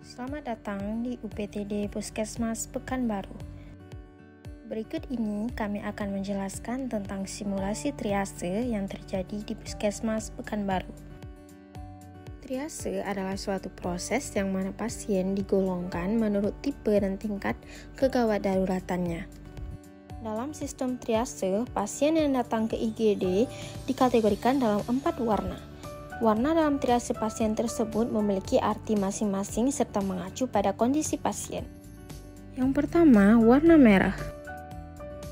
Selamat datang di UPTD Puskesmas Pekanbaru. Berikut ini kami akan menjelaskan tentang simulasi triase yang terjadi di Puskesmas Pekanbaru. Triase adalah suatu proses yang mana pasien digolongkan menurut tipe dan tingkat kegawat daruratannya. Dalam sistem triase, pasien yang datang ke IGD dikategorikan dalam 4 warna. Warna dalam triase pasien tersebut memiliki arti masing-masing serta mengacu pada kondisi pasien. Yang pertama, warna merah.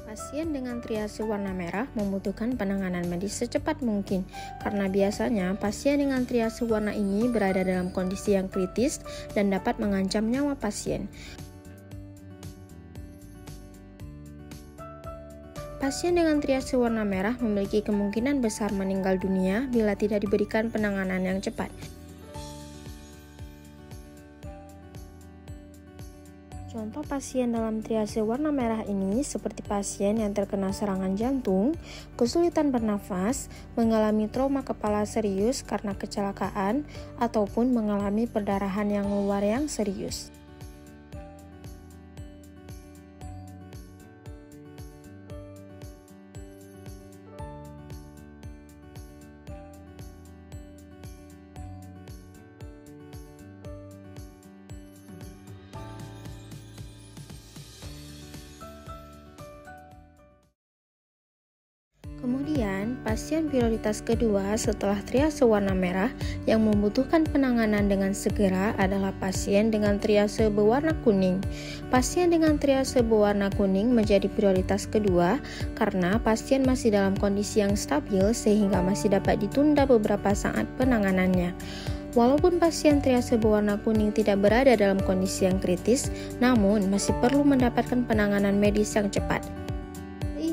Pasien dengan triase warna merah membutuhkan penanganan medis secepat mungkin karena biasanya pasien dengan triase warna ini berada dalam kondisi yang kritis dan dapat mengancam nyawa pasien. Pasien dengan triase warna merah memiliki kemungkinan besar meninggal dunia bila tidak diberikan penanganan yang cepat. Contoh pasien dalam triase warna merah ini seperti pasien yang terkena serangan jantung, kesulitan bernafas, mengalami trauma kepala serius karena kecelakaan, ataupun mengalami perdarahan yang luar yang serius. Kemudian, pasien prioritas kedua setelah triase warna merah yang membutuhkan penanganan dengan segera adalah pasien dengan triase berwarna kuning. Pasien dengan triase berwarna kuning menjadi prioritas kedua karena pasien masih dalam kondisi yang stabil sehingga masih dapat ditunda beberapa saat penanganannya. Walaupun pasien triase berwarna kuning tidak berada dalam kondisi yang kritis, namun masih perlu mendapatkan penanganan medis yang cepat.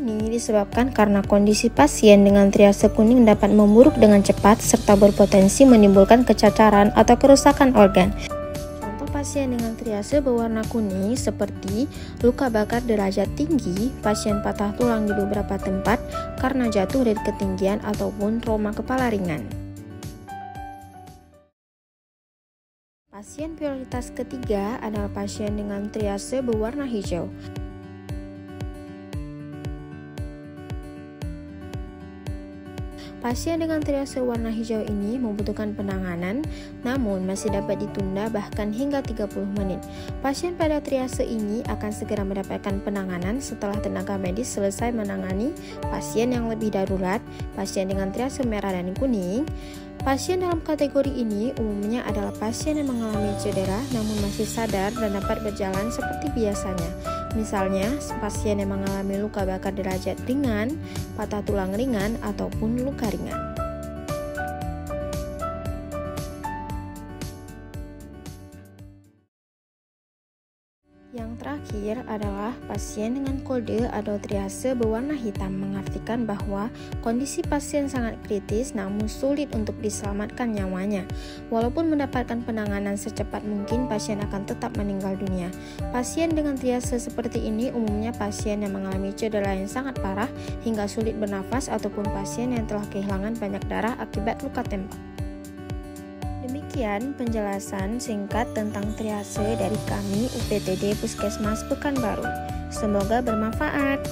Ini disebabkan karena kondisi pasien dengan triase kuning dapat memburuk dengan cepat serta berpotensi menimbulkan kecacaran atau kerusakan organ. Contoh pasien dengan triase berwarna kuning seperti luka bakar derajat tinggi, pasien patah tulang di beberapa tempat karena jatuh dari ketinggian ataupun trauma kepala ringan. Pasien prioritas ketiga adalah pasien dengan triase berwarna hijau. Pasien dengan triase warna hijau ini membutuhkan penanganan, namun masih dapat ditunda bahkan hingga 30 menit. Pasien pada triase ini akan segera mendapatkan penanganan setelah tenaga medis selesai menangani pasien yang lebih darurat, pasien dengan triase merah dan kuning. Pasien dalam kategori ini umumnya adalah pasien yang mengalami cedera namun masih sadar dan dapat berjalan seperti biasanya. Misalnya, pasien yang mengalami luka bakar derajat ringan, patah tulang ringan, ataupun luka ringan. Yang terakhir adalah pasien dengan kode atau triase berwarna hitam, mengartikan bahwa kondisi pasien sangat kritis namun sulit untuk diselamatkan nyawanya. Walaupun mendapatkan penanganan secepat mungkin, pasien akan tetap meninggal dunia. Pasien dengan triase seperti ini umumnya pasien yang mengalami cedera yang sangat parah hingga sulit bernafas ataupun pasien yang telah kehilangan banyak darah akibat luka tembak. Demikian penjelasan singkat tentang triase dari kami UPTD Puskesmas Pekanbaru. Semoga bermanfaat.